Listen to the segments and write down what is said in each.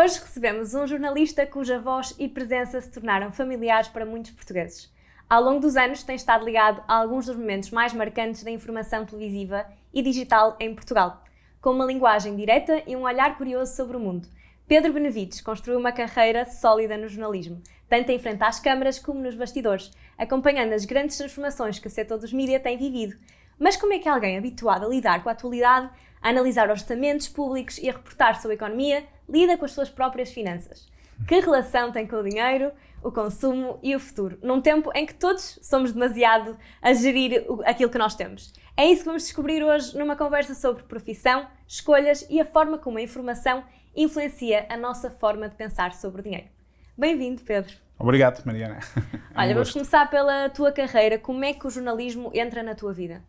Hoje recebemos um jornalista cuja voz e presença se tornaram familiares para muitos portugueses. Ao longo dos anos tem estado ligado a alguns dos momentos mais marcantes da informação televisiva e digital em Portugal, com uma linguagem direta e um olhar curioso sobre o mundo. Pedro Benevides construiu uma carreira sólida no jornalismo, tanto em frente às câmaras como nos bastidores, acompanhando as grandes transformações que o setor dos mídias tem vivido. Mas como é que alguém habituado a lidar com a atualidade, a analisar orçamentos públicos e a reportar sobre a economia, lida com as suas próprias finanças? Que relação tem com o dinheiro, o consumo e o futuro, num tempo em que todos somos demasiado a gerir aquilo que nós temos? É isso que vamos descobrir hoje numa conversa sobre profissão, escolhas e a forma como a informação influencia a nossa forma de pensar sobre o dinheiro. Bem-vindo, Pedro. Obrigado, Mariana. Olha, vamos começar pela tua carreira. Como é que o jornalismo entra na tua vida?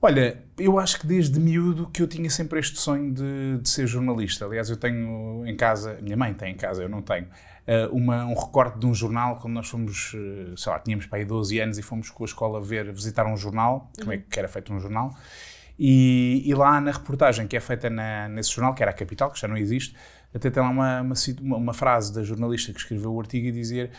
Olha, eu acho que desde miúdo que eu tinha sempre este sonho de ser jornalista. Aliás, eu tenho em casa, minha mãe tem em casa, eu não tenho, um recorte de um jornal, quando nós fomos, sei lá, tínhamos para aí 12 anos e fomos com a escola visitar um jornal, como é que era feito um jornal, e lá na reportagem que é feita nesse jornal, que era a Capital, que já não existe, até tem lá uma frase da jornalista que escreveu o artigo e dizer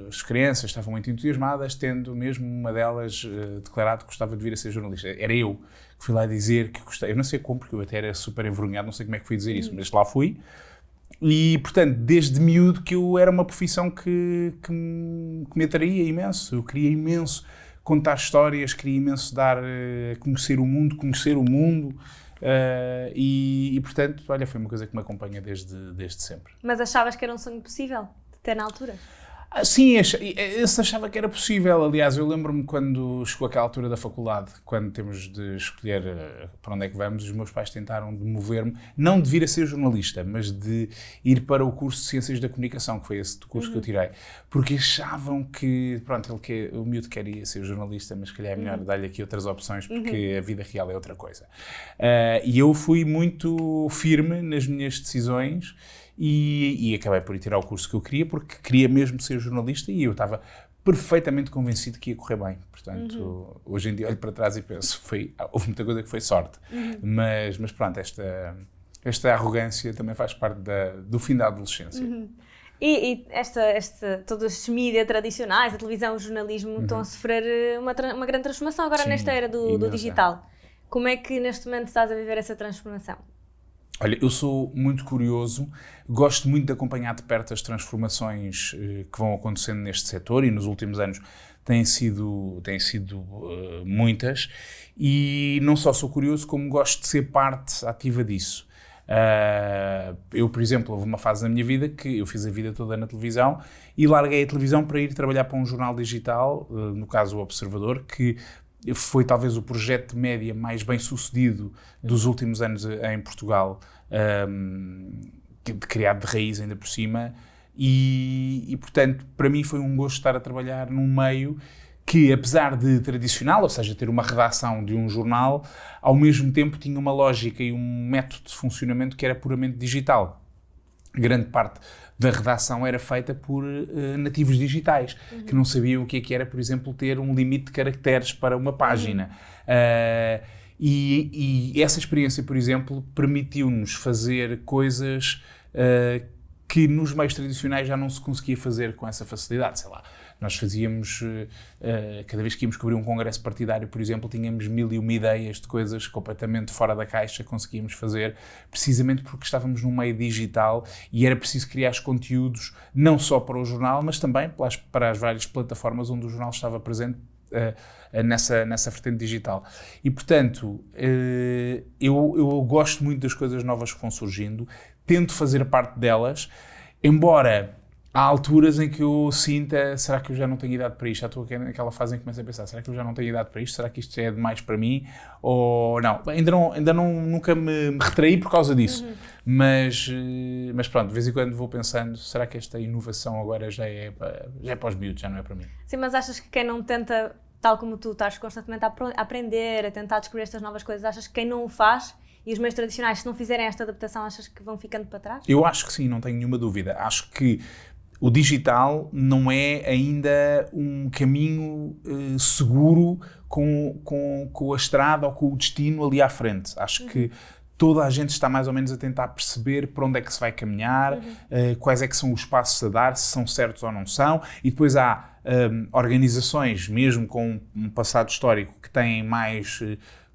as crianças estavam muito entusiasmadas, tendo mesmo uma delas declarado que gostava de vir a ser jornalista. Era eu que fui lá dizer que gostei. Eu não sei como, porque eu até era super envergonhado, não sei como é que fui dizer isso, mas lá fui. E, portanto, desde miúdo que eu era uma profissão que me atraía imenso. Eu queria imenso contar histórias, queria imenso dar a conhecer o mundo. Portanto, olha, foi uma coisa que me acompanha desde sempre. Mas achavas que era um sonho possível de ter na altura? Sim, achava que era possível. Aliás, eu lembro-me quando chegou aquela altura da faculdade, quando temos de escolher para onde é que vamos, os meus pais tentaram de mover-me, não de vir a ser jornalista, mas de ir para o curso de Ciências da Comunicação, que foi esse curso que eu tirei, porque achavam que, pronto, o miúdo queria ser jornalista, mas se calhar é melhor dar-lhe aqui outras opções, porque a vida real é outra coisa. E eu fui muito firme nas minhas decisões, e acabei por ir tirar o curso que eu queria, porque queria mesmo ser jornalista e eu estava perfeitamente convencido que ia correr bem. Portanto, hoje em dia olho para trás e penso, houve muita coisa que foi sorte. Mas pronto, esta arrogância também faz parte do fim da adolescência. E todos estes mídias tradicionais, a televisão, o jornalismo, estão a sofrer uma grande transformação agora. Sim, nesta era do digital. Como é que neste momento estás a viver essa transformação? Olha, eu sou muito curioso, gosto muito de acompanhar de perto as transformações que vão acontecendo neste setor e nos últimos anos têm sido muitas, e não só sou curioso, como gosto de ser parte ativa disso. Eu, por exemplo, houve uma fase na minha vida que eu fiz a vida toda na televisão e larguei a televisão para ir trabalhar para um jornal digital, no caso o Observador, que foi talvez o projeto de média mais bem sucedido dos últimos anos em Portugal, criado de raiz ainda por cima, e portanto para mim foi um gosto estar a trabalhar num meio que, apesar de tradicional, ou seja, ter uma redação de um jornal, ao mesmo tempo tinha uma lógica e um método de funcionamento que era puramente digital. Grande parte da redação era feita por nativos digitais, que não sabiam o que é que era, por exemplo, ter um limite de caracteres para uma página. E essa experiência, por exemplo, permitiu-nos fazer coisas que nos meios tradicionais já não se conseguia fazer com essa facilidade. Sei lá, nós fazíamos, cada vez que íamos cobrir um congresso partidário, por exemplo, tínhamos 1001 ideias de coisas completamente fora da caixa que conseguíamos fazer, precisamente porque estávamos num meio digital e era preciso criar os conteúdos não só para o jornal, mas também para as várias plataformas onde o jornal estava presente nessa vertente digital. E, portanto, eu gosto muito das coisas novas que vão surgindo, tento fazer parte delas, embora há alturas em que eu sinta, será que eu já não tenho idade para isto? Já estou aqui naquela fase em que começo a pensar, será que eu já não tenho idade para isto? Será que isto já é demais para mim? Ou não? Nunca me retraí por causa disso. Mas pronto, de vez em quando vou pensando, será que esta inovação agora já é para os miúdos, já não é para mim? Sim, mas achas que quem não tenta, tal como tu estás constantemente a aprender, a tentar descobrir estas novas coisas, achas que quem não o faz e os meios tradicionais, se não fizerem esta adaptação, achas que vão ficando para trás? Eu acho que sim, não tenho nenhuma dúvida. Acho que o digital não é ainda um caminho seguro com a estrada ou com o destino ali à frente. Acho que toda a gente está mais ou menos a tentar perceber para onde é que se vai caminhar, quais é que são os passos a dar, se são certos ou não são, e depois há organizações, mesmo com um passado histórico, que têm mais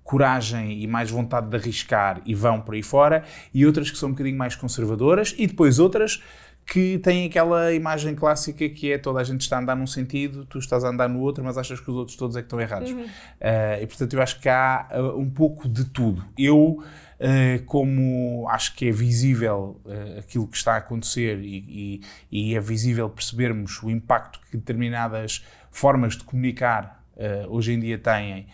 coragem e mais vontade de arriscar e vão por aí fora, e outras que são um bocadinho mais conservadoras, e depois outras que têm aquela imagem clássica que é toda a gente está a andar num sentido, tu estás a andar no outro, mas achas que os outros todos é que estão errados. E portanto eu acho que há um pouco de tudo. Eu, como acho que é visível aquilo que está a acontecer e é visível percebermos o impacto que determinadas formas de comunicar hoje em dia têm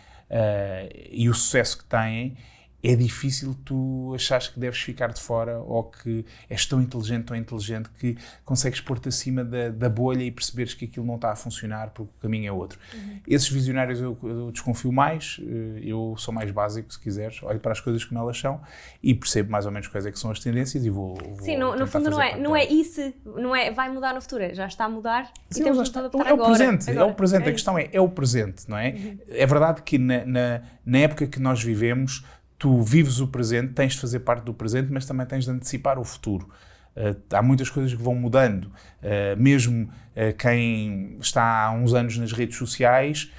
e o sucesso que têm, é difícil tu achares que deves ficar de fora ou que és tão inteligente que consegues pôr-te acima da bolha e perceberes que aquilo não está a funcionar porque o caminho é outro. Esses visionários eu desconfio mais, eu sou mais básico, se quiseres, olho para as coisas como elas são e percebo mais ou menos quais é que são as tendências e vou Sim, no fundo não é isso, não é vai mudar no futuro, já está a mudar. Sim, e temos é o presente, agora. É o presente, a questão é o presente, não é? É verdade que na época que nós vivemos, tu vives o presente, tens de fazer parte do presente, mas também tens de antecipar o futuro. Há muitas coisas que vão mudando. Mesmo quem está há uns anos nas redes sociais,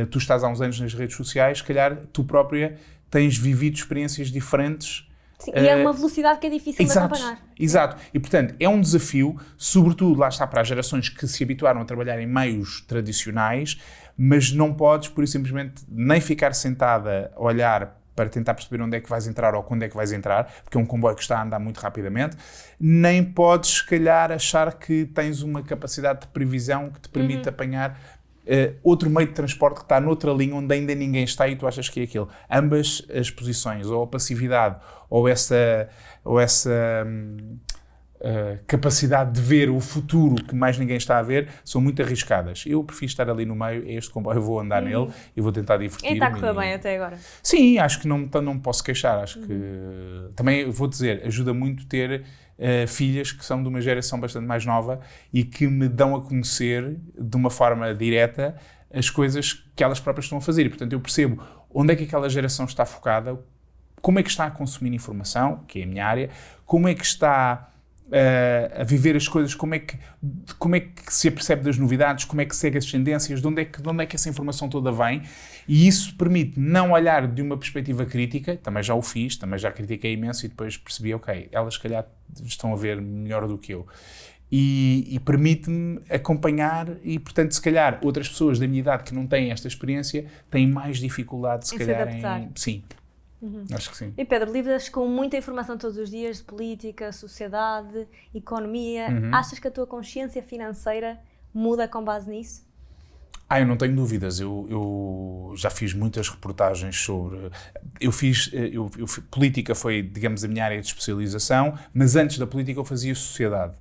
tu estás há uns anos nas redes sociais, se calhar tu própria tens vivido experiências diferentes. Sim, e é uma velocidade que é difícil de acompanhar. Exato. E, portanto, é um desafio, sobretudo, lá está, para as gerações que se habituaram a trabalhar em meios tradicionais, mas não podes, por isso simplesmente, nem ficar sentada a olhar para tentar perceber onde é que vais entrar ou quando é que vais entrar, porque é um comboio que está a andar muito rapidamente, nem podes, se calhar, achar que tens uma capacidade de previsão que te permite apanhar outro meio de transporte que está noutra linha onde ainda ninguém está e tu achas que é aquilo. Ambas as posições, ou a passividade, ou essa capacidade de ver o futuro que mais ninguém está a ver, são muito arriscadas. Eu prefiro estar ali no meio, é este comboio, eu vou andar nele e vou tentar divertir-me. E está a correr bem até agora. Sim, acho que não me posso queixar. Acho que também, vou dizer, ajuda muito ter filhas que são de uma geração bastante mais nova e que me dão a conhecer de uma forma direta as coisas que elas próprias estão a fazer. E, portanto, eu percebo onde é que aquela geração está focada, como é que está a consumir informação, que é a minha área, como é que está a viver as coisas, como é que se apercebe das novidades, como é que segue as tendências, de onde é que essa informação toda vem, e isso permite não olhar de uma perspectiva crítica, também já o fiz, também já critiquei imenso e depois percebi, ok, elas se calhar estão a ver melhor do que eu. E permite-me acompanhar e, portanto, se calhar outras pessoas da minha idade que não têm esta experiência têm mais dificuldade, se calhar, em... Sim. Acho que sim. E Pedro, lidas com muita informação todos os dias de política, sociedade, economia. Achas que a tua consciência financeira muda com base nisso? Eu não tenho dúvidas. Eu já fiz muitas reportagens sobre... Política foi, digamos, a minha área de especialização, mas antes da política eu fazia sociedade.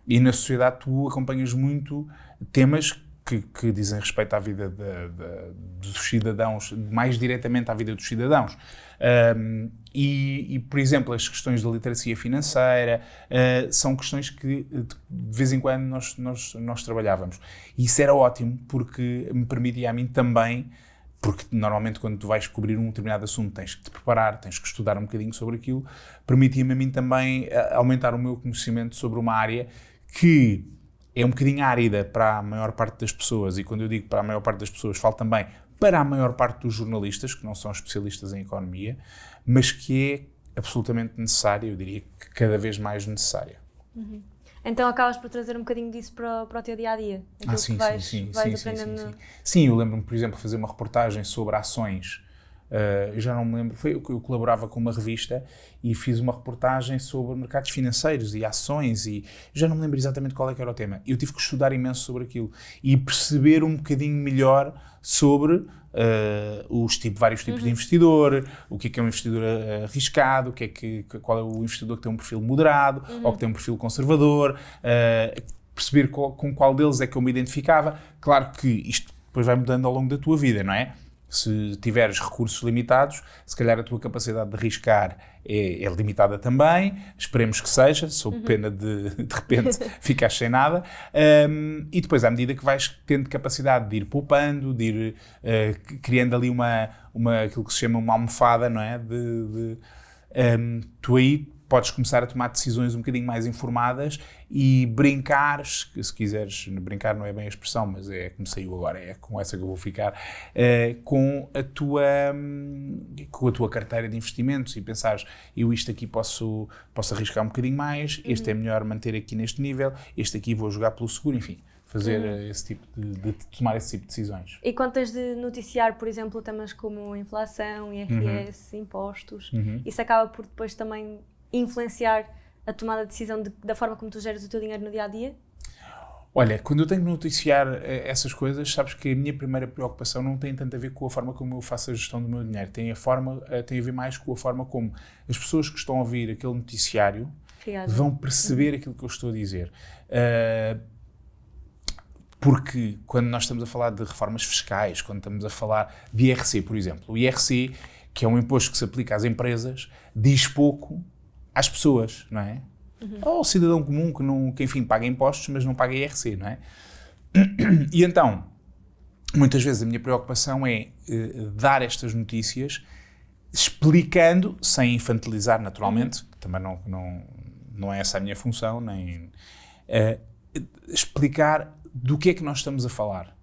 E na sociedade tu acompanhas muito temas que dizem respeito à vida dos cidadãos, mais diretamente à vida dos cidadãos. Por exemplo, as questões da literacia financeira são questões que de vez em quando nós trabalhávamos. E isso era ótimo porque me permitia a mim também, porque normalmente quando tu vais cobrir um determinado assunto tens que te preparar, tens que estudar um bocadinho sobre aquilo, permitia-me a mim também aumentar o meu conhecimento sobre uma área que é um bocadinho árida para a maior parte das pessoas, e quando eu digo para a maior parte das pessoas, falo também para a maior parte dos jornalistas, que não são especialistas em economia, mas que é absolutamente necessária, eu diria que cada vez mais necessária. Então acabas por trazer um bocadinho disso para o teu dia-a-dia? Sim. Sim, eu lembro-me, por exemplo, de fazer uma reportagem sobre ações. Eu já não me lembro, eu colaborava com uma revista e fiz uma reportagem sobre mercados financeiros e ações e já não me lembro exatamente qual é que era o tema. Eu tive que estudar imenso sobre aquilo e perceber um bocadinho melhor sobre vários tipos de investidor, o que é um investidor arriscado, qual é o investidor que tem um perfil moderado ou que tem um perfil conservador, perceber com qual deles é que eu me identificava. Claro que isto depois vai mudando ao longo da tua vida, não é? Se tiveres recursos limitados, se calhar a tua capacidade de arriscar é limitada também, esperemos que seja, sob pena de repente ficares sem nada, e depois à medida que vais tendo capacidade de ir poupando, de ir criando ali aquilo que se chama uma almofada, não é? Tu aí podes começar a tomar decisões um bocadinho mais informadas e brincares, se quiseres, brincar não é bem a expressão, mas é como saiu agora, é com essa que eu vou ficar, com a tua carteira de investimentos e pensares, eu isto aqui posso arriscar um bocadinho mais, este é melhor manter aqui neste nível, este aqui vou jogar pelo seguro, enfim. Fazer esse tipo de tomar esse tipo de decisões. E quando tens de noticiar, por exemplo, temas como inflação, IRS, impostos, isso acaba por depois também influenciar a tomada de decisão da forma como tu geres o teu dinheiro no dia-a-dia? Olha, quando eu tenho de noticiar essas coisas, sabes que a minha primeira preocupação não tem tanto a ver com a forma como eu faço a gestão do meu dinheiro, tem a ver mais com a forma como as pessoas que estão a ouvir aquele noticiário vão perceber aquilo que eu estou a dizer. Porque quando nós estamos a falar de reformas fiscais, quando estamos a falar de IRC, por exemplo, o IRC, que é um imposto que se aplica às empresas, diz pouco às pessoas, não é? Ou ao cidadão comum que enfim, paga impostos, mas não paga IRC, não é? E então, muitas vezes a minha preocupação é dar estas notícias explicando, sem infantilizar naturalmente, também não é essa a minha função, nem explicar do que é que nós estamos a falar.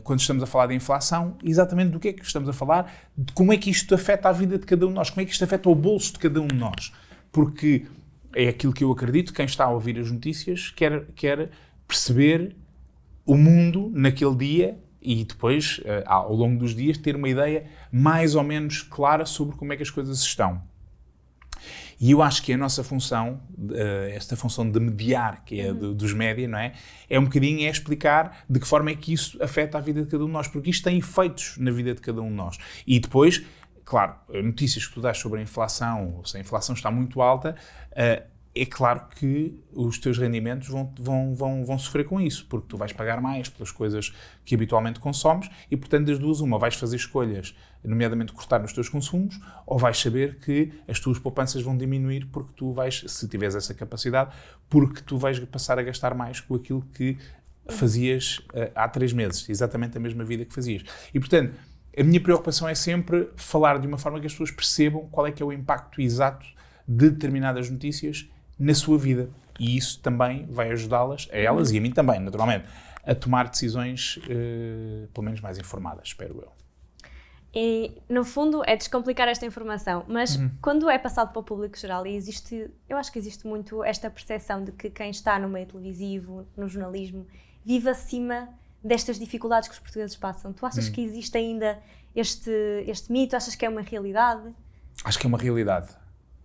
Quando estamos a falar de inflação, exatamente do que é que estamos a falar, de como é que isto afeta a vida de cada um de nós, como é que isto afeta o bolso de cada um de nós. Porque é aquilo que eu acredito, quem está a ouvir as notícias quer perceber o mundo naquele dia e depois, ao longo dos dias, ter uma ideia mais ou menos clara sobre como é que as coisas estão. E eu acho que a nossa função, esta função de mediar, que é dos média, não é? É um bocadinho explicar de que forma é que isso afeta a vida de cada um de nós, porque isto tem efeitos na vida de cada um de nós. E depois, claro, notícias que tu dás sobre a inflação, ou se a inflação está muito alta, é claro que os teus rendimentos vão sofrer com isso, porque tu vais pagar mais pelas coisas que habitualmente consomes e, portanto, das duas, uma, vais fazer escolhas, nomeadamente cortar nos teus consumos, ou vais saber que as tuas poupanças vão diminuir porque tu vais, se tiveres essa capacidade, porque tu vais passar a gastar mais com aquilo que fazias há 3 meses, exatamente a mesma vida que fazias. E, portanto, a minha preocupação é sempre falar de uma forma que as pessoas percebam qual é que é o impacto exato de determinadas notícias na sua vida. E isso também vai ajudá-las, a elas e a mim também, naturalmente, a tomar decisões, pelo menos mais informadas, espero eu. E, no fundo, é descomplicar esta informação, mas quando é passado para o público geral, e eu acho que existe muito esta percepção de que quem está no meio televisivo, no jornalismo, vive acima destas dificuldades que os portugueses passam. Tu achas que existe ainda este mito? Achas que é uma realidade? Acho que é uma realidade.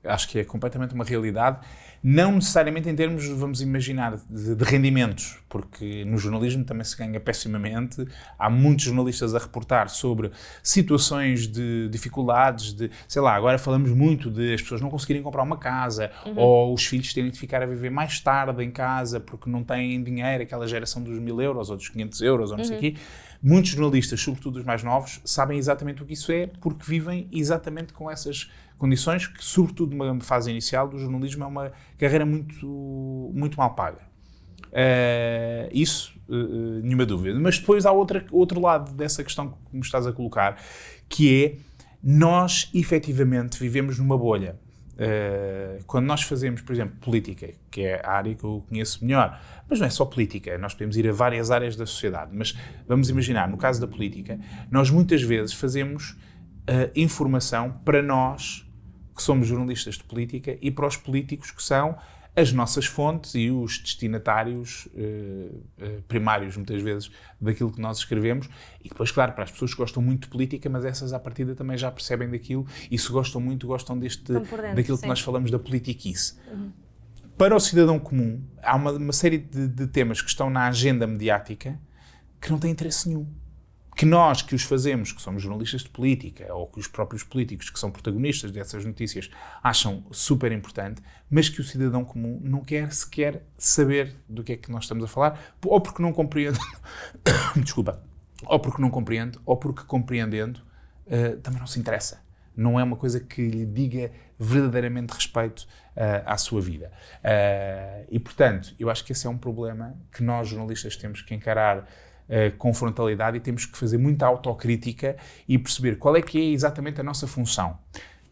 Acho que é completamente uma realidade, não necessariamente em termos, vamos imaginar, de rendimentos, porque no jornalismo também se ganha pessimamente. Há muitos jornalistas a reportar sobre situações de dificuldades, sei lá, agora falamos muito de as pessoas não conseguirem comprar uma casa, ou os filhos terem de ficar a viver mais tarde em casa porque não têm dinheiro, aquela geração dos 1.000 euros ou dos 500 euros ou não sei o quê. Muitos jornalistas, sobretudo os mais novos, sabem exatamente o que isso é, porque vivem exatamente com essas condições, que sobretudo numa fase inicial do jornalismo é uma carreira muito mal paga. Isso, nenhuma dúvida. Mas depois há outro lado dessa questão que me estás a colocar, que é, nós efetivamente vivemos numa bolha. Quando nós fazemos, por exemplo, política, que é a área que eu conheço melhor, mas não é só política, nós podemos ir a várias áreas da sociedade, mas vamos imaginar, no caso da política, nós muitas vezes fazemos informação para nós, que somos jornalistas de política, e para os políticos, que são as nossas fontes e os destinatários primários, muitas vezes, daquilo que nós escrevemos. E depois, claro, para as pessoas que gostam muito de política, mas essas à partida também já percebem daquilo, e se gostam muito, gostam daquilo que nós falamos da politiquice. Para o cidadão comum, há uma série de temas que estão na agenda mediática que não têm interesse nenhum. Que nós que os fazemos, que somos jornalistas de política, ou que os próprios políticos que são protagonistas dessas notícias acham super importante, mas que o cidadão comum não quer sequer saber do que é que nós estamos a falar, ou porque não compreende, desculpa, ou porque não compreende, ou porque compreendendo também não se interessa. Não é uma coisa que lhe diga verdadeiramente respeito à sua vida. E, portanto, eu acho que esse é um problema que nós jornalistas temos que encarar com frontalidade, e temos que fazer muita autocrítica e perceber qual é que é exatamente a nossa função.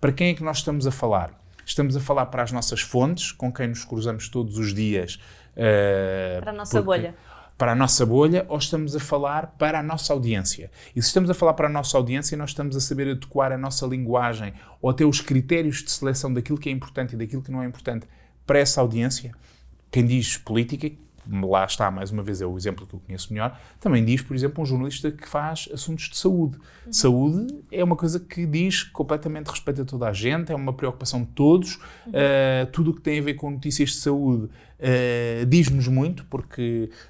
Para quem é que nós estamos a falar? Estamos a falar para as nossas fontes, com quem nos cruzamos todos os dias. Para a nossa bolha. Para a nossa bolha, ou estamos a falar para a nossa audiência? E se estamos a falar para a nossa audiência, nós estamos a saber adequar a nossa linguagem ou até os critérios de seleção daquilo que é importante e daquilo que não é importante para essa audiência. Quem diz política, lá está, mais uma vez, é o exemplo que eu conheço melhor, também diz, por exemplo, um jornalista que faz assuntos de saúde. Saúde é uma coisa que diz completamente respeito a toda a gente, é uma preocupação de todos, tudo o que tem a ver com notícias de saúde diz-nos muito,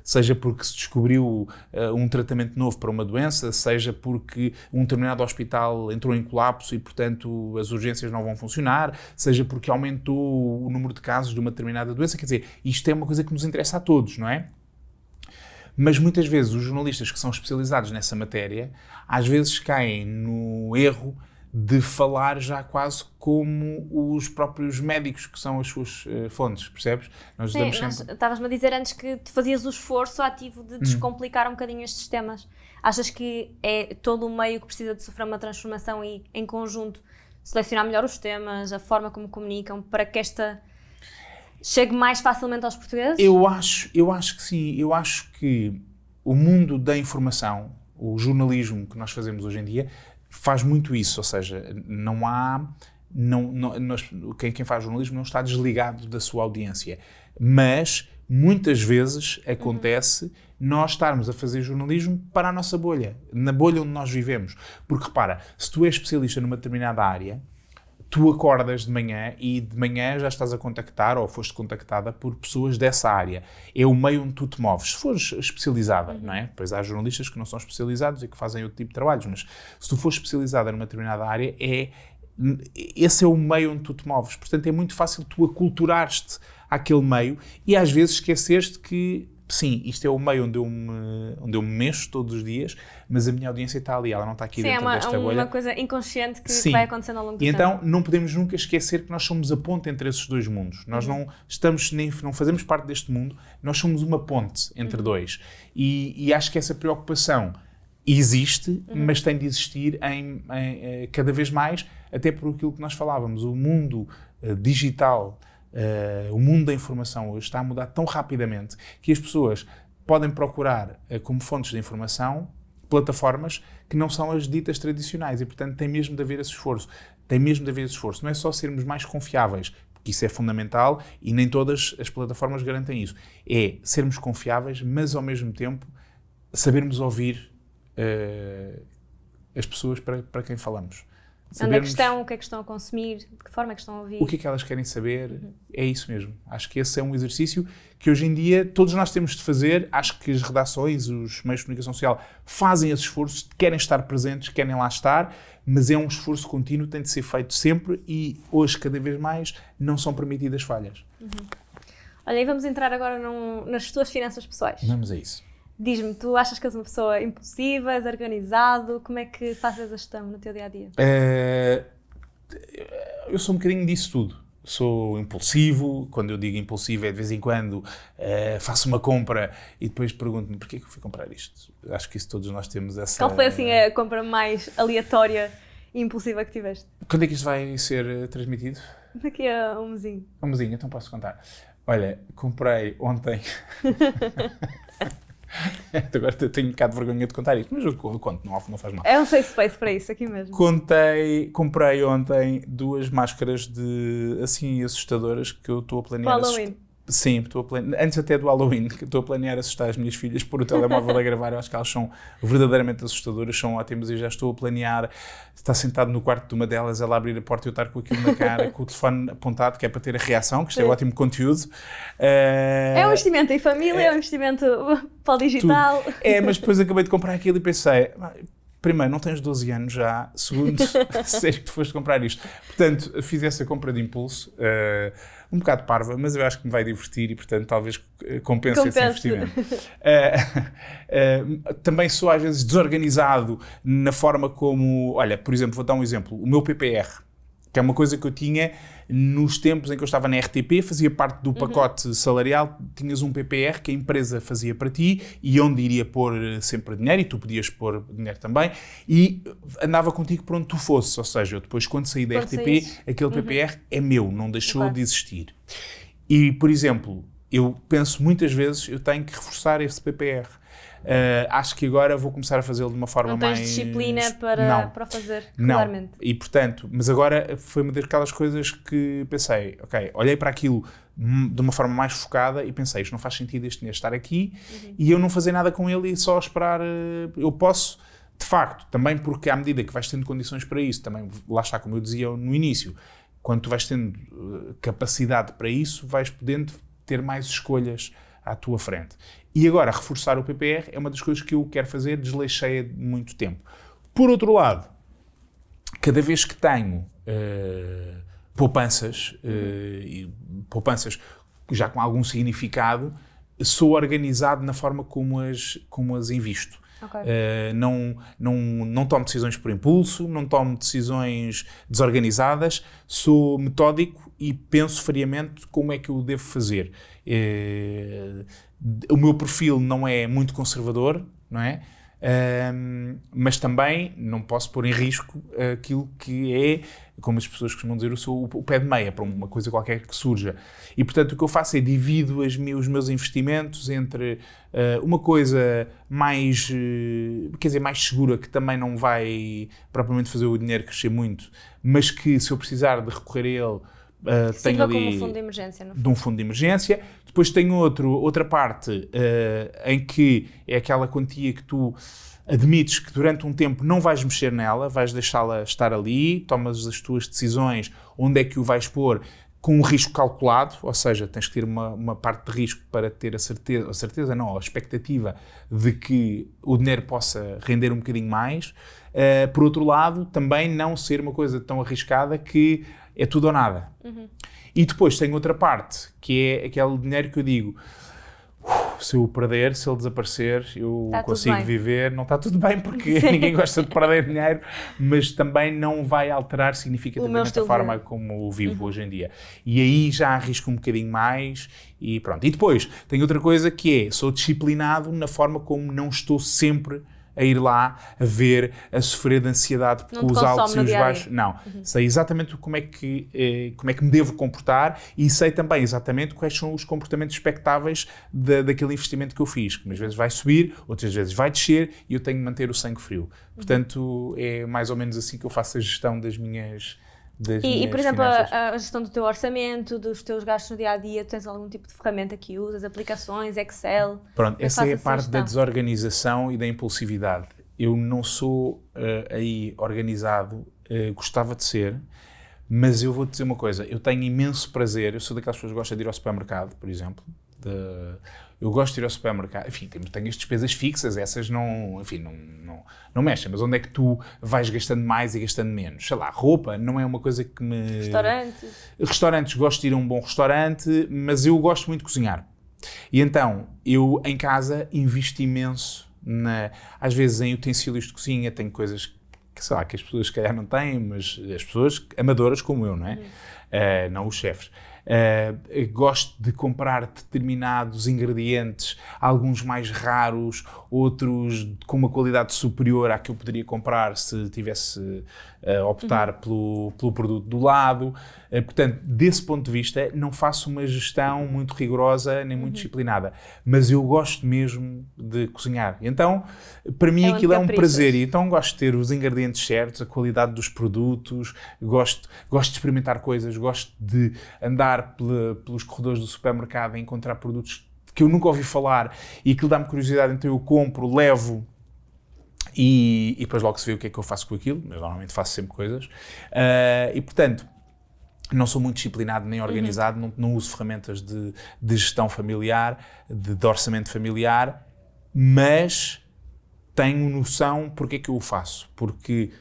seja porque se descobriu um tratamento novo para uma doença, seja porque um determinado hospital entrou em colapso e, portanto, as urgências não vão funcionar, seja porque aumentou o número de casos de uma determinada doença. Quer dizer, isto é uma coisa que nos interessa a todos, não é? Mas muitas vezes os jornalistas que são especializados nessa matéria, às vezes caem no erro de falar já quase como os próprios médicos que são as suas fontes, percebes? Nós Sim, mas estavas-me a dizer antes que tu fazias o esforço ativo de descomplicar um bocadinho estes temas. Achas que é todo o meio que precisa de sofrer uma transformação e, em conjunto, selecionar melhor os temas, a forma como comunicam, para que esta chegue mais facilmente aos portugueses? Eu acho que sim. Eu acho que o mundo da informação, o jornalismo que nós fazemos hoje em dia, faz muito isso, ou seja, quem faz jornalismo não está desligado da sua audiência, mas muitas vezes acontece nós estarmos a fazer jornalismo para a nossa bolha, na bolha onde nós vivemos, porque repara, se tu és especialista numa determinada área, tu acordas de manhã e de manhã já estás a contactar ou foste contactada por pessoas dessa área. É o meio onde tu te moves. Se fores especializada, não é? Pois há jornalistas que não são especializados e que fazem outro tipo de trabalhos, mas se tu fores especializada numa determinada área, esse é o meio onde tu te moves. Portanto, é muito fácil tu aculturares-te àquele meio e às vezes esqueceste que sim, isto é o meio onde eu me mexo todos os dias, mas a minha audiência está ali, ela não está aqui dentro desta bolha. É uma coisa inconsciente que vai acontecendo ao longo do tempo. E então não podemos nunca esquecer que nós somos a ponte entre esses dois mundos. Nós não fazemos parte deste mundo, nós somos uma ponte entre dois. E acho que essa preocupação existe, mas tem de existir em cada vez mais, até por aquilo que nós falávamos. O mundo digital, o mundo da informação hoje está a mudar tão rapidamente que as pessoas podem procurar como fontes de informação plataformas que não são as ditas tradicionais e, portanto, tem mesmo de haver esse esforço. Não é só sermos mais confiáveis, porque isso é fundamental e nem todas as plataformas garantem isso. É sermos confiáveis, mas, ao mesmo tempo, sabermos ouvir as pessoas para quem falamos. Onde é que estão, o que é que estão a consumir, de que forma é que estão a ouvir. O que é que elas querem saber, é isso mesmo. Acho que esse é um exercício que hoje em dia todos nós temos de fazer. Acho que as redações, os meios de comunicação social fazem esse esforço, querem estar presentes, querem lá estar, mas é um esforço contínuo, tem de ser feito sempre e hoje, cada vez mais, não são permitidas falhas. Olha, e vamos entrar agora nas tuas finanças pessoais. Vamos a isso. Diz-me, tu achas que és uma pessoa impulsiva, és organizado? Como é que fazes a gestão no teu dia-a-dia? Eu sou um bocadinho disso tudo. Sou impulsivo. Quando eu digo impulsivo é de vez em quando faço uma compra e depois pergunto-me porquê que eu fui comprar isto. Acho que isso todos nós temos essa... Qual foi assim a compra mais aleatória e impulsiva que tiveste? Quando é que isto vai ser transmitido? Daqui a um mesinho. Um mesinho, então posso contar. Olha, comprei ontem... Agora tenho um bocado de vergonha de contar isto, mas eu conto, não faz mal. É um safe space para isso, aqui mesmo. Comprei ontem 2 máscaras assim assustadoras que eu estou a planear. Para Halloween? Sim, estou a planear, antes até do Halloween, que estou a planear assustar as minhas filhas por o telemóvel a gravar. Eu acho que elas são verdadeiramente assustadoras, são ótimas e já estou a planear estar sentado no quarto de uma delas, ela abrir a porta e eu estar com aquilo na cara, com o telefone apontado, que é para ter a reação, que isto é ótimo conteúdo. É um investimento em família, é um investimento para o digital. Tudo. Mas depois acabei de comprar aquilo e pensei... Primeiro, não tens 12 anos já. Segundo, sério que tu foste comprar isto. Portanto, fiz essa compra de impulso, um bocado parva, mas eu acho que me vai divertir e, portanto, talvez compense esse investimento. Também sou, às vezes, desorganizado na forma como... Olha, por exemplo, vou dar um exemplo. O meu PPR Que é uma coisa que eu tinha nos tempos em que eu estava na RTP, fazia parte do pacote salarial, tinhas um PPR que a empresa fazia para ti e onde iria pôr sempre dinheiro, e tu podias pôr dinheiro também, e andava contigo por onde tu fosses. Ou seja, eu depois, quando saí da RTP, aquele PPR é meu, não deixou de existir. E, por exemplo, eu penso muitas vezes, eu tenho que reforçar esse PPR. Acho que agora vou começar a fazê-lo de uma forma mais... Não tens disciplina para fazer regularmente. Não, e portanto, mas agora foi uma daquelas coisas que pensei, ok, olhei para aquilo de uma forma mais focada e pensei, isto não faz sentido este dinheiro estar aqui e eu não fazer nada com ele e só esperar. Eu posso, de facto, também porque à medida que vais tendo condições para isso, também lá está, como eu dizia no início, quando tu vais tendo capacidade para isso, vais podendo ter mais escolhas à tua frente. E agora, reforçar o PPR é uma das coisas que eu quero fazer, desleixei de muito tempo. Por outro lado, cada vez que tenho poupanças já com algum significado, sou organizado na forma como as invisto. Okay. Não tomo decisões por impulso, não tomo decisões desorganizadas, sou metódico e penso friamente como é que eu devo fazer. O meu perfil não é muito conservador, não é? Mas também não posso pôr em risco aquilo que é, como as pessoas costumam dizer, o pé de meia para uma coisa qualquer que surja. E, portanto, o que eu faço é divido os meus investimentos entre uma coisa mais, mais segura, que também não vai propriamente fazer o dinheiro crescer muito, mas que, se eu precisar de recorrer a ele, tenho ali como um fundo de emergência, no fundo. De um fundo de emergência. Depois tenho outra parte em que é aquela quantia que tu admites que durante um tempo não vais mexer nela, vais deixá-la estar ali, tomas as tuas decisões, onde é que o vais pôr, com um risco calculado, ou seja, tens que ter uma parte de risco para ter a expectativa de que o dinheiro possa render um bocadinho mais. Por outro lado, também não ser uma coisa tão arriscada que é tudo ou nada. E depois tem outra parte, que é aquele dinheiro que eu digo, se eu o perder, se ele desaparecer, eu consigo viver. Não está tudo bem, porque ninguém gosta de perder dinheiro, mas também não vai alterar significativamente a forma como vivo hoje em dia. E aí já arrisco um bocadinho mais e pronto. E depois tem outra coisa que é, sou disciplinado na forma como não estou sempre a ir lá, a ver, a sofrer de ansiedade com os altos e os baixos. Não, sei exatamente como é que me devo comportar e sei também exatamente quais são os comportamentos expectáveis daquele investimento que eu fiz, que umas vezes vai subir, outras vezes vai descer e eu tenho de manter o sangue frio. Portanto, é mais ou menos assim que eu faço a gestão das minhas E, por exemplo, a gestão do teu orçamento, dos teus gastos no dia-a-dia, tens algum tipo de ferramenta que usas, aplicações, Excel? Pronto, essa é a parte da desorganização e da impulsividade. Eu não sou aí organizado, gostava de ser, mas eu vou-te dizer uma coisa, eu tenho imenso prazer, eu sou daquelas pessoas que gostam de ir ao supermercado, por exemplo, eu gosto de ir ao supermercado, enfim, tenho as despesas fixas, essas não mexem, mas onde é que tu vais gastando mais e gastando menos? Sei lá, roupa não é uma coisa que me... Restaurantes, gosto de ir a um bom restaurante, mas eu gosto muito de cozinhar. E então, eu em casa invisto imenso, às vezes em utensílios de cozinha, tenho coisas que, sei lá, que as pessoas se calhar não têm, mas as pessoas amadoras como eu, não é? Não os chefes. Gosto de comprar determinados ingredientes, alguns mais raros, outros com uma qualidade superior à que eu poderia comprar se tivesse a optar pelo produto do lado. Portanto, desse ponto de vista, não faço uma gestão muito rigorosa nem muito disciplinada, mas eu gosto mesmo de cozinhar. Então, para mim aquilo é um prazer, e então gosto de ter os ingredientes certos, a qualidade dos produtos, gosto de experimentar coisas, gosto de andar pelos corredores do supermercado e encontrar produtos que eu nunca ouvi falar e aquilo dá-me curiosidade, então eu compro, levo e depois logo se vê o que é que eu faço com aquilo, mas normalmente faço sempre coisas. E portanto, não sou muito disciplinado nem organizado, não uso ferramentas de gestão familiar, de orçamento familiar, mas tenho noção porque é que eu o faço, porque,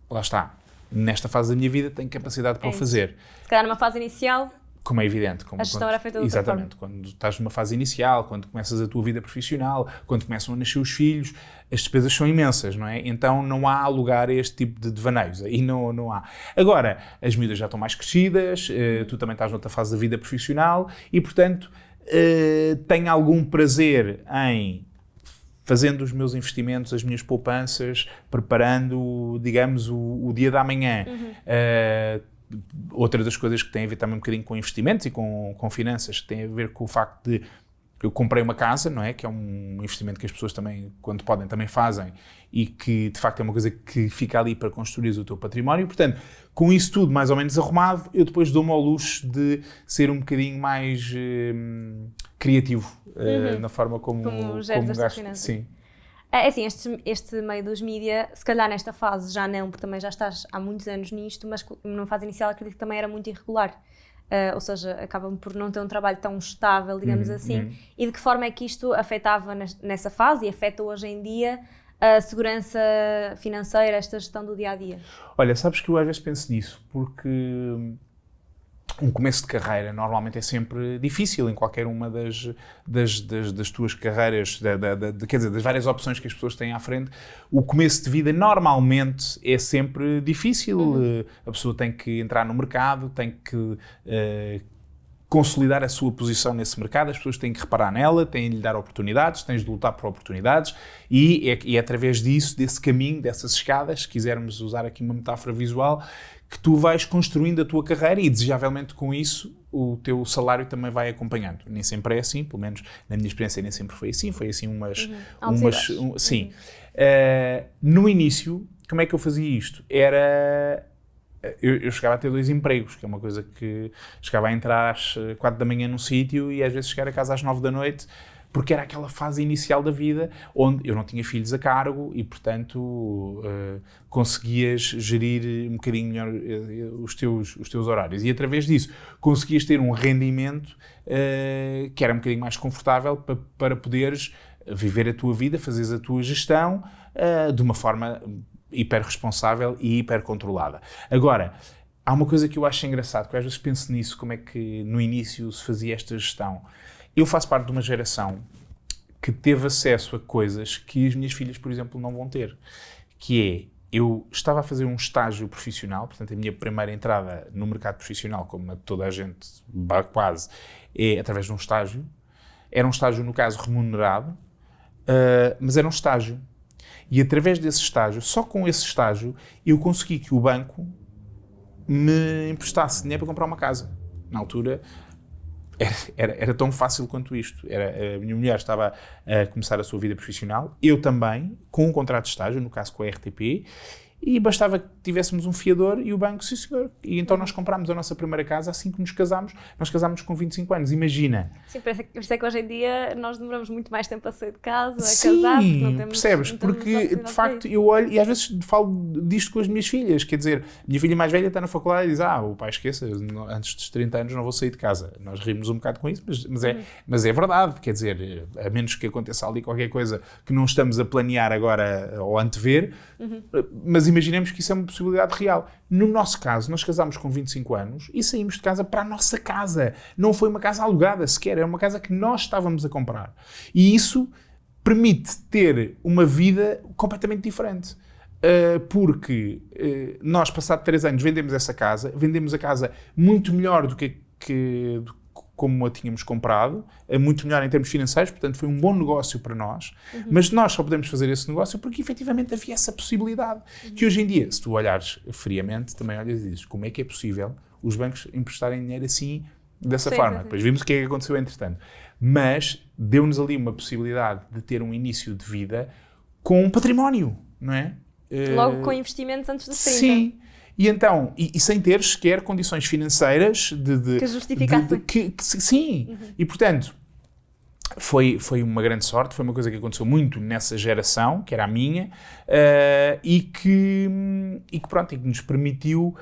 lá está, nesta fase da minha vida tenho capacidade para o fazer. Se calhar numa fase inicial Como é evidente. A gestão era feita de outra forma. Exatamente. Quando estás numa fase inicial, quando começas a tua vida profissional, quando começam a nascer os filhos, as despesas são imensas, não é? Então não há lugar a este tipo de devaneios. Aí não há. Agora, as miúdas já estão mais crescidas, tu também estás noutra fase da vida profissional e, portanto, tenho algum prazer em fazendo os meus investimentos, as minhas poupanças, preparando, digamos, o dia da manhã. Outra das coisas que tem a ver também um bocadinho com investimentos e com finanças, que tem a ver com o facto de eu comprei uma casa, não é? Que é um investimento que as pessoas também, quando podem, também fazem e que, de facto, é uma coisa que fica ali para construir o teu património. Portanto, com isso tudo mais ou menos arrumado, eu depois dou-me ao luxo de ser um bocadinho mais criativo na forma como gasto. Sim. É assim, este meio dos mídia, se calhar nesta fase já não, porque também já estás há muitos anos nisto, mas numa fase inicial acredito que também era muito irregular. Ou seja, acabam por não ter um trabalho tão estável, digamos assim. E de que forma é que isto afetava nessa fase e afeta hoje em dia a segurança financeira, esta gestão do dia-a-dia? Olha, sabes que eu às vezes penso nisso, porque um começo de carreira normalmente é sempre difícil em qualquer uma das tuas carreiras, quer dizer, das várias opções que as pessoas têm à frente. O começo de vida normalmente é sempre difícil. A pessoa tem que entrar no mercado, tem que consolidar a sua posição nesse mercado, as pessoas têm que reparar nela, têm de lhe dar oportunidades, tens de lutar por oportunidades e é através disso, desse caminho, dessas escadas, se quisermos usar aqui uma metáfora visual, que tu vais construindo a tua carreira e, desejavelmente, com isso, o teu salário também vai acompanhando. Nem sempre é assim, pelo menos na minha experiência nem sempre foi assim sim. No início, como é que eu fazia isto? Eu chegava a ter 2 empregos, que é uma coisa que chegava a entrar às 4 da manhã num sítio e às vezes chegar a casa às 9 da noite, porque era aquela fase inicial da vida onde eu não tinha filhos a cargo e, portanto, conseguias gerir um bocadinho melhor os teus horários. E, através disso, conseguias ter um rendimento que era um bocadinho mais confortável para poderes viver a tua vida, fazeres a tua gestão de uma forma hiper responsável e hiper controlada. Agora, há uma coisa que eu acho engraçado, que eu às vezes penso nisso, como é que no início se fazia esta gestão. Eu faço parte de uma geração que teve acesso a coisas que as minhas filhas, por exemplo, não vão ter. Que é, eu estava a fazer um estágio profissional, portanto a minha primeira entrada no mercado profissional, como toda a gente, quase, é através de um estágio. Era um estágio, no caso, remunerado, mas era um estágio. E através desse estágio, só com esse estágio, eu consegui que o banco me emprestasse dinheiro para comprar uma casa. Na altura, era tão fácil quanto isto. A minha mulher estava a começar a sua vida profissional, eu também, com um contrato de estágio, no caso com a RTP, e bastava que tivéssemos um fiador e o banco, sim senhor. E então nós comprámos a nossa primeira casa assim que nos casámos. Nós casámos com 25 anos, imagina. Sim, por isso é que hoje em dia nós demoramos muito mais tempo a sair de casa, a sim, casar, porque não temos... percebes? Porque, de facto, eu olho e às vezes falo disto com as minhas filhas. Quer dizer, minha filha mais velha está na faculdade e diz, o pai esqueça, antes dos 30 anos não vou sair de casa. Nós rimos um bocado com isso, mas é verdade. Quer dizer, a menos que aconteça ali qualquer coisa que não estamos a planear agora ou antever, mas imaginemos que isso é uma possibilidade real. No nosso caso, nós casámos com 25 anos e saímos de casa para a nossa casa. Não foi uma casa alugada sequer, era uma casa que nós estávamos a comprar. E isso permite ter uma vida completamente diferente. Porque nós, passado 3 anos, vendemos essa casa, vendemos a casa muito melhor do que como a tínhamos comprado, muito melhor em termos financeiros, portanto foi um bom negócio para nós, mas nós só podemos fazer esse negócio porque efetivamente havia essa possibilidade, que hoje em dia, se tu olhares friamente, também olhas e dizes, como é que é possível os bancos emprestarem dinheiro assim, dessa forma? Depois vimos o que é que aconteceu entretanto. Mas deu-nos ali uma possibilidade de ter um início de vida com um património, não é? Logo com investimentos antes dos 30. Sim. E então, e sem ter sequer condições financeiras que justificassem. Sim. E portanto, foi uma grande sorte, foi uma coisa que aconteceu muito nessa geração, que era a minha, e que nos permitiu,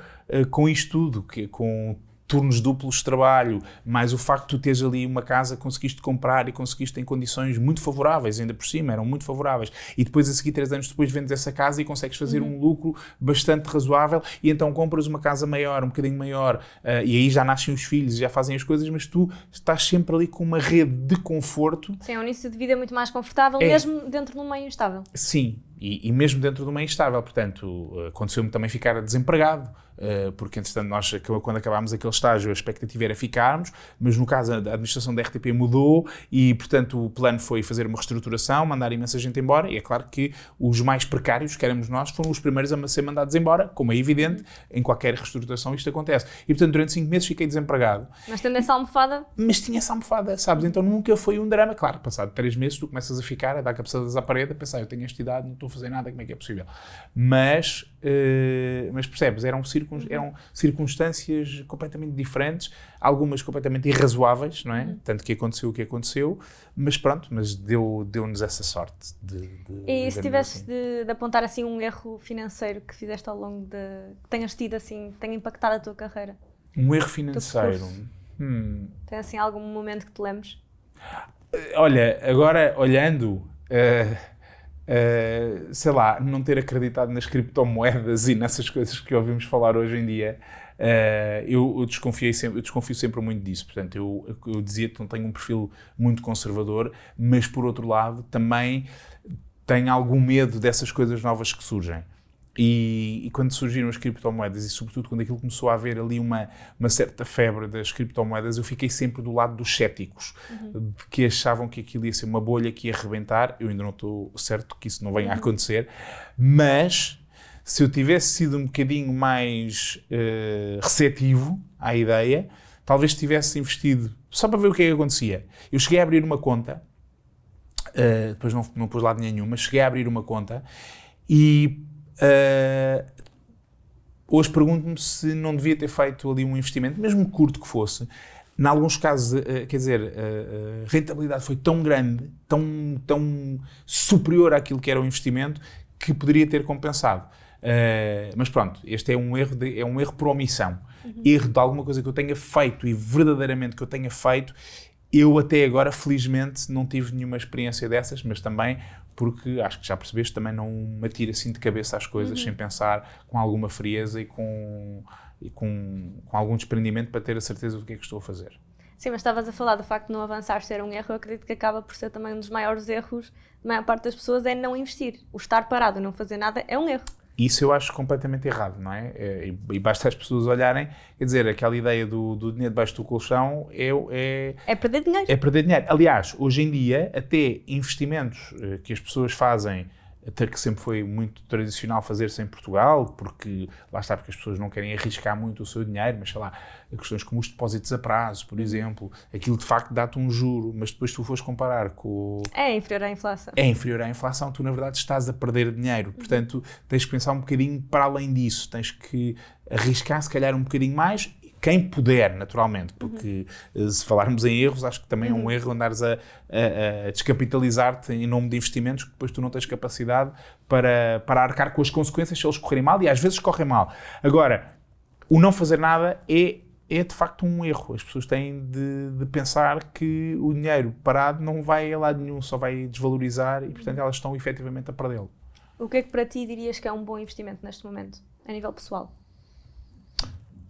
com isto tudo, com turnos duplos de trabalho, mais o facto de tu teres ali uma casa que conseguiste comprar e conseguiste em condições muito favoráveis, ainda por cima, eram muito favoráveis, e depois a seguir 3 anos depois vendes essa casa e consegues fazer um lucro bastante razoável, e então compras uma casa maior, um bocadinho maior, e aí já nascem os filhos, já fazem as coisas, mas tu estás sempre ali com uma rede de conforto. Sim, é um início de vida muito mais confortável, mesmo dentro de um meio instável. Sim, e mesmo dentro do meio instável, portanto, aconteceu-me também ficar desempregado, porque entretanto nós, quando acabámos aquele estágio, a expectativa era ficarmos, mas no caso a administração da RTP mudou e, portanto, o plano foi fazer uma reestruturação, mandar imensa gente embora, e é claro que os mais precários, que éramos nós, foram os primeiros a ser mandados embora, como é evidente, em qualquer reestruturação isto acontece. E, portanto, durante 5 meses fiquei desempregado. Mas tendo essa almofada? Mas tinha essa almofada, sabes? Então nunca foi um drama. Claro, passado 3 meses tu começas a ficar, a dar cabeçadas à parede, a pensar, eu tenho esta idade, não estou a fazer nada, como é que é possível? Mas percebes, eram circunstâncias completamente diferentes, algumas completamente irrazoáveis, não é? Tanto que aconteceu o que aconteceu, mas pronto, mas deu-nos essa sorte. E se tivesses de apontar assim um erro financeiro que fizeste ao longo que tenhas tido assim, que tenha impactado a tua carreira? Um erro financeiro? Tem assim algum momento que te lembres? Olha, agora olhando... sei lá, não ter acreditado nas criptomoedas e nessas coisas que ouvimos falar hoje em dia, eu desconfio sempre muito disso. Portanto, eu dizia que não tenho um perfil muito conservador, mas por outro lado também tenho algum medo dessas coisas novas que surgem. E quando surgiram as criptomoedas e sobretudo quando aquilo começou a haver ali uma certa febre das criptomoedas, eu fiquei sempre do lado dos céticos, que achavam que aquilo ia ser uma bolha que ia arrebentar. Eu ainda não estou certo que isso não venha a acontecer, mas se eu tivesse sido um bocadinho mais receptivo à ideia, talvez tivesse investido só para ver o que é que acontecia. Eu cheguei a abrir uma conta, depois não pus lá dinheiro nenhum, mas cheguei a abrir uma conta e hoje pergunto-me se não devia ter feito ali um investimento, mesmo curto que fosse. Em alguns casos, quer dizer, a rentabilidade foi tão grande, tão superior àquilo que era o investimento, que poderia ter compensado. Mas pronto, este é um erro por omissão. Erro de alguma coisa que eu tenha feito e verdadeiramente que eu tenha feito. Eu até agora, felizmente, não tive nenhuma experiência dessas, mas também porque, acho que já percebeste, também não me atiro assim de cabeça às coisas sem pensar, com alguma frieza e com algum desprendimento para ter a certeza do que é que estou a fazer. Sim, mas estavas a falar do facto de não avançar ser um erro. Eu acredito que acaba por ser também um dos maiores erros da maior parte das pessoas, é não investir. O estar parado e não fazer nada é um erro. Isso eu acho completamente errado, não é? E basta as pessoas olharem, quer dizer, aquela ideia do dinheiro debaixo do colchão é perder dinheiro. É perder dinheiro. Aliás, hoje em dia, até investimentos que as pessoas fazem, até que sempre foi muito tradicional fazer-se em Portugal, porque lá está, porque as pessoas não querem arriscar muito o seu dinheiro, mas sei lá, questões como os depósitos a prazo, por exemplo, aquilo de facto dá-te um juro, mas depois tu fores comparar com... É inferior à inflação. É inferior à inflação, tu na verdade estás a perder dinheiro, portanto tens que pensar um bocadinho para além disso, tens que arriscar se calhar um bocadinho mais, quem puder, naturalmente, porque se falarmos em erros, acho que também é um erro andares a descapitalizar-te em nome de investimentos que depois tu não tens capacidade para arcar com as consequências se eles correrem mal, e às vezes correm mal. Agora, o não fazer nada é de facto um erro. As pessoas têm de pensar que o dinheiro parado não vai a lado nenhum, só vai desvalorizar e, portanto, elas estão efetivamente a perdê-lo. O que é que para ti dirias que é um bom investimento neste momento, a nível pessoal?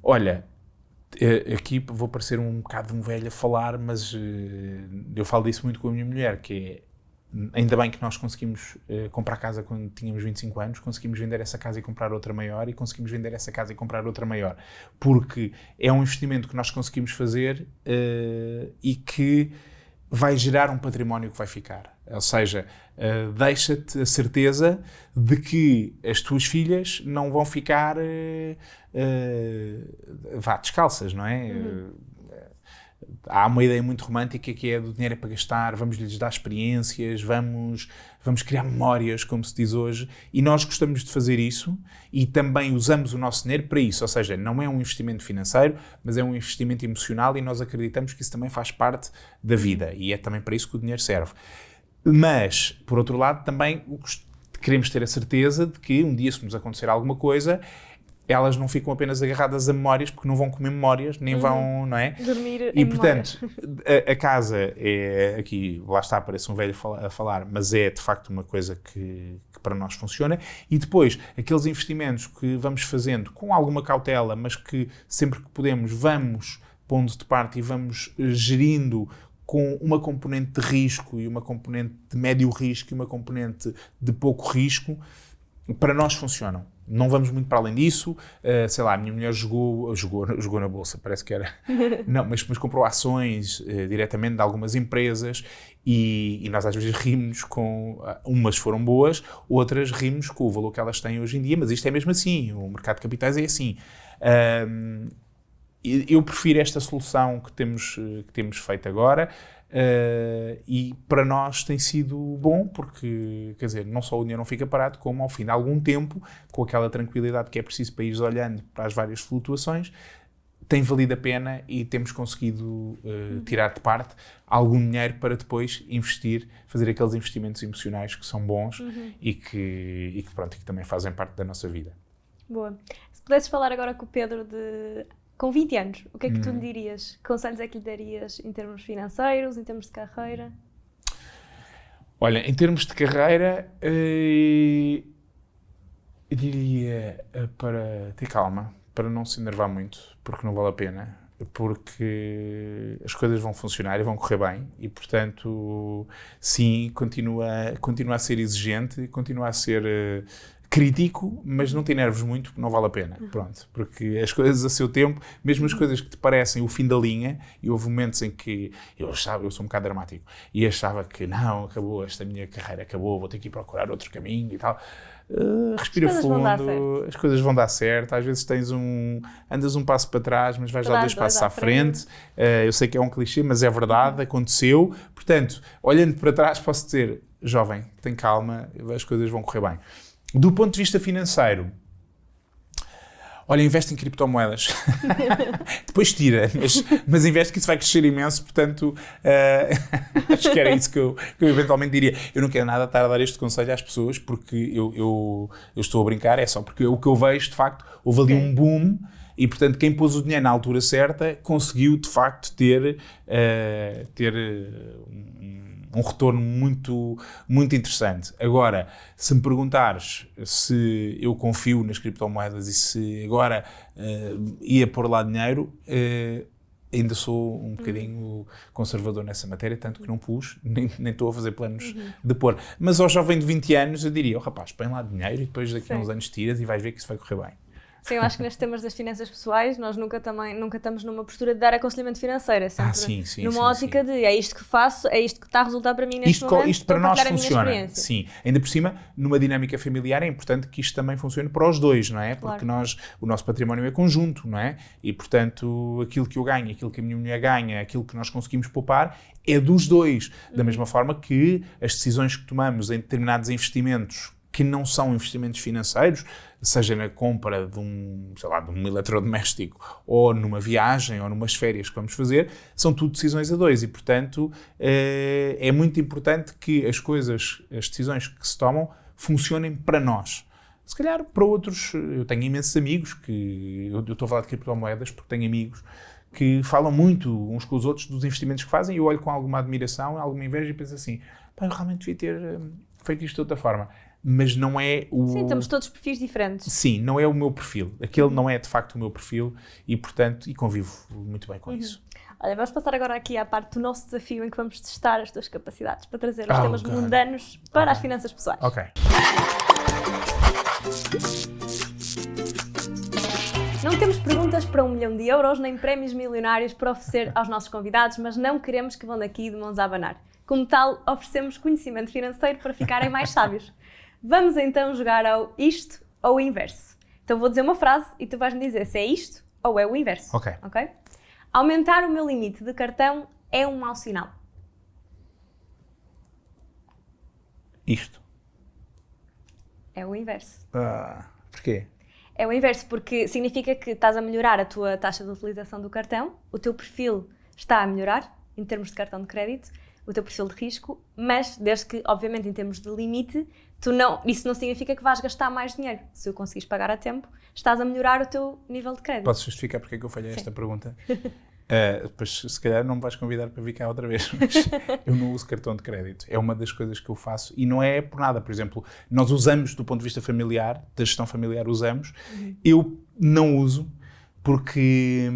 Olha, aqui vou parecer um bocado um velho a falar, mas eu falo disso muito com a minha mulher, que é, ainda bem que nós conseguimos comprar casa quando tínhamos 25 anos, conseguimos vender essa casa e comprar outra maior, e conseguimos vender essa casa e comprar outra maior, porque é um investimento que nós conseguimos fazer e que vai gerar um património que vai ficar. Ou seja, deixa-te a certeza de que as tuas filhas não vão ficar descalças, não é? Há uma ideia muito romântica que é do dinheiro é para gastar, vamos lhes dar experiências, vamos criar memórias, como se diz hoje, e nós gostamos de fazer isso e também usamos o nosso dinheiro para isso, ou seja, não é um investimento financeiro, mas é um investimento emocional e nós acreditamos que isso também faz parte da vida e é também para isso que o dinheiro serve. Mas, por outro lado, também queremos ter a certeza de que um dia, se nos acontecer alguma coisa, elas não ficam apenas agarradas a memórias, porque não vão comer memórias, nem vão, não é? Dormir E, em portanto, a casa é, aqui, lá está, parece um velho a falar, mas é, de facto, uma coisa que para nós funciona. E depois, aqueles investimentos que vamos fazendo com alguma cautela, mas que sempre que podemos, vamos pondo de parte e vamos gerindo com uma componente de risco e uma componente de médio risco e uma componente de pouco risco, para nós funcionam. Não vamos muito para além disso. Sei lá, a minha mulher jogou na bolsa, parece que era. Não, mas comprou ações diretamente de algumas empresas e nós às vezes rimos com... Umas foram boas, outras rimos com o valor que elas têm hoje em dia, mas isto é mesmo assim. O mercado de capitais é assim. Eu prefiro esta solução que temos feito agora. E para nós tem sido bom porque, quer dizer, não só o dinheiro não fica parado, como ao fim de algum tempo, com aquela tranquilidade que é preciso para ir olhando para as várias flutuações, tem valido a pena e temos conseguido tirar de parte algum dinheiro para depois investir, fazer aqueles investimentos emocionais que são bons e que também fazem parte da nossa vida. Boa. Se pudesses falar agora com o Pedro com 20 anos, o que é que tu lhe dirias? Que conselhos é que lhe darias em termos financeiros, em termos de carreira? Olha, em termos de carreira, eu diria para ter calma, para não se enervar muito, porque não vale a pena, porque as coisas vão funcionar e vão correr bem e, portanto, sim, continua a ser exigente, continua a ser... crítico, mas não te enerves muito porque não vale a pena, pronto, porque as coisas a seu tempo, mesmo as coisas que te parecem o fim da linha, e houve momentos em que eu sou um bocado dramático, e achava que não, acabou, esta minha carreira acabou, vou ter que ir procurar outro caminho e tal, respira fundo, as coisas vão dar certo, às vezes andas um passo para trás, mas vais dar 2 passos à frente, eu sei que é um clichê, mas é verdade, aconteceu, portanto, olhando para trás posso dizer, jovem, tem calma, as coisas vão correr bem. Do ponto de vista financeiro, olha, investe em criptomoedas. Depois tira, mas investe que isso vai crescer imenso, portanto, acho que era isso que eu eventualmente diria. Eu não quero nada estar a dar este conselho às pessoas, porque eu estou a brincar, é só porque o que eu vejo, de facto, houve ali um boom, e, portanto, quem pôs o dinheiro na altura certa conseguiu, de facto, ter um retorno muito, muito interessante. Agora, se me perguntares se eu confio nas criptomoedas e se agora ia pôr lá dinheiro, ainda sou um bocadinho conservador nessa matéria, tanto que não pus, nem estou a fazer planos de pôr. Mas ao jovem de 20 anos eu diria, rapaz, põe lá dinheiro e depois daqui a uns anos tiras e vais ver que isso vai correr bem. Sim, eu acho que nestes temas das finanças pessoais nós nunca estamos numa postura de dar aconselhamento financeiro, é sempre numa ótica de é isto que faço, é isto que está a resultar para mim neste momento, isto para nós funciona. Sim, ainda por cima, numa dinâmica familiar é importante que isto também funcione para os dois, não é? Porque o nosso património é conjunto, não é? E portanto, aquilo que eu ganho, aquilo que a minha mulher ganha, aquilo que nós conseguimos poupar é dos dois. Da mesma forma que as decisões que tomamos em determinados investimentos que não são investimentos financeiros, seja na compra de um eletrodoméstico ou numa viagem ou numas férias que vamos fazer, são tudo decisões a dois e, portanto, é muito importante que as decisões que se tomam funcionem para nós. Se calhar para outros, eu tenho imensos amigos eu estou a falar de criptomoedas porque tenho amigos que falam muito uns com os outros dos investimentos que fazem e eu olho com alguma admiração, alguma inveja e penso assim, eu realmente devia ter feito isto de outra forma. Mas não é o... Sim, temos todos perfis diferentes. Sim, não é o meu perfil. Aquele não é de facto o meu perfil e, portanto, convivo muito bem com isso. Olha, vamos passar agora aqui à parte do nosso desafio em que vamos testar as tuas capacidades para trazer os temas mundanos para as finanças pessoais. Ok. Não temos perguntas para 1 milhão de euros nem prémios milionários para oferecer aos nossos convidados, mas não queremos que vão daqui de mãos a abanar. Como tal, oferecemos conhecimento financeiro para ficarem mais sábios. Vamos então jogar ao isto ou o inverso. Então vou dizer uma frase e tu vais-me dizer se é isto ou é o inverso. Ok. Aumentar o meu limite de cartão é um mau sinal. Isto. É o inverso. Porquê? É o inverso porque significa que estás a melhorar a tua taxa de utilização do cartão, o teu perfil está a melhorar em termos de cartão de crédito, o teu perfil de risco, mas desde que, obviamente, em termos de limite, isso não significa que vais gastar mais dinheiro. Se o conseguires pagar a tempo, estás a melhorar o teu nível de crédito. Posso justificar porque é que eu falhei esta pergunta? Depois, se calhar, não me vais convidar para vir cá outra vez, mas eu não uso cartão de crédito. É uma das coisas que eu faço e não é por nada. Por exemplo, nós usamos do ponto de vista familiar, da gestão familiar usamos. Eu não uso porque,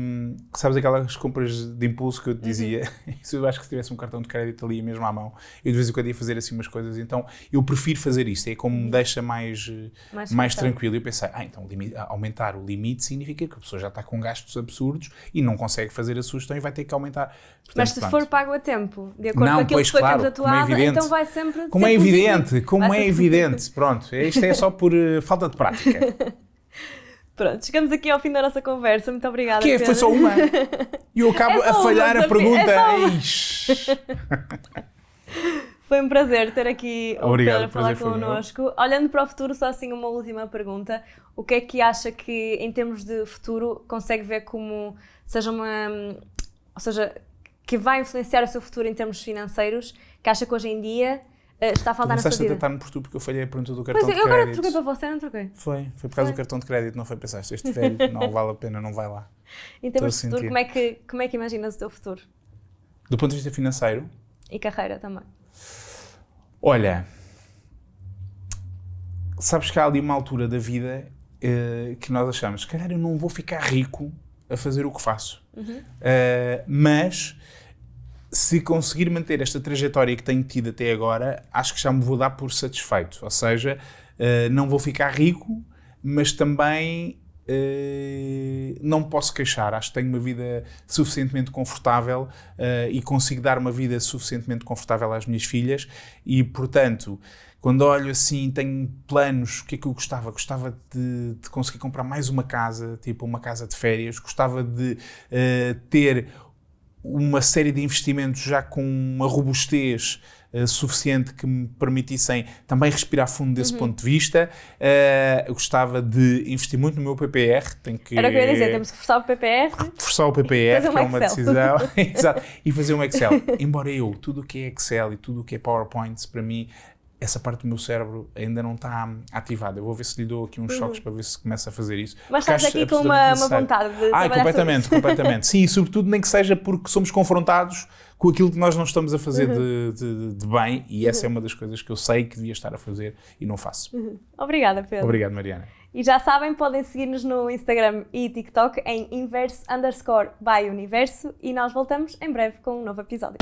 sabes aquelas compras de impulso que eu te dizia? Isso eu acho que se tivesse um cartão de crédito ali mesmo à mão, eu de vez em quando ia fazer assim umas coisas, então eu prefiro fazer isto, é como me deixa mais tranquilo. E eu pensei, então aumentar o limite significa que a pessoa já está com gastos absurdos e não consegue fazer a sua gestão e vai ter que aumentar. Portanto, mas se for pago a tempo, de acordo com aquilo que foi contratuado, então vai sempre... Como é evidente, pronto, isto é só por falta de prática. Pronto, chegamos aqui ao fim da nossa conversa. Muito obrigada, Pedro. Foi só uma? E eu acabo a falhar a pergunta. Foi um prazer ter aqui o Pedro a falar connosco. Olhando para o futuro, só assim uma última pergunta. O que é que acha que, em termos de futuro, consegue ver como seja ou seja, que vai influenciar o seu futuro em termos financeiros, que acha que hoje em dia está a faltar na sua vida? Começaste a tratar-me por tu porque eu falhei a pergunta do cartão de crédito. Pois é, eu agora troquei para você, não troquei? Foi por causa do cartão de crédito, não foi pensar, este velho não vale a pena, não vai lá. Em termos de futuro, como é que imaginas o teu futuro? Do ponto de vista financeiro? E carreira também. Olha, sabes que há ali uma altura da vida que nós achamos, se calhar eu não vou ficar rico a fazer o que faço, mas se conseguir manter esta trajetória que tenho tido até agora, acho que já me vou dar por satisfeito. Ou seja, não vou ficar rico, mas também não me posso queixar. Acho que tenho uma vida suficientemente confortável e consigo dar uma vida suficientemente confortável às minhas filhas e, portanto, quando olho assim, tenho planos, o que é que eu gostava? Gostava de conseguir comprar mais uma casa, tipo uma casa de férias, gostava de ter uma série de investimentos já com uma robustez suficiente que me permitissem também respirar fundo desse ponto de vista. Eu gostava de investir muito no meu PPR. Era o que eu ia dizer, temos que reforçar o PPR. Reforçar o PPR, que é uma decisão. Exato. E fazer um Excel. Embora tudo o que é Excel e tudo o que é PowerPoints, para mim, essa parte do meu cérebro ainda não está ativada. Eu vou ver se lhe dou aqui uns choques para ver se começa a fazer isso. Mas estás aqui com uma vontade de trabalhar completamente. Sim, e sobretudo nem que seja porque somos confrontados com aquilo que nós não estamos a fazer de bem e essa é uma das coisas que eu sei que devia estar a fazer e não faço. Obrigada, Pedro. Obrigado, Mariana. E já sabem, podem seguir-nos no Instagram e TikTok em inverse_by universo e nós voltamos em breve com um novo episódio.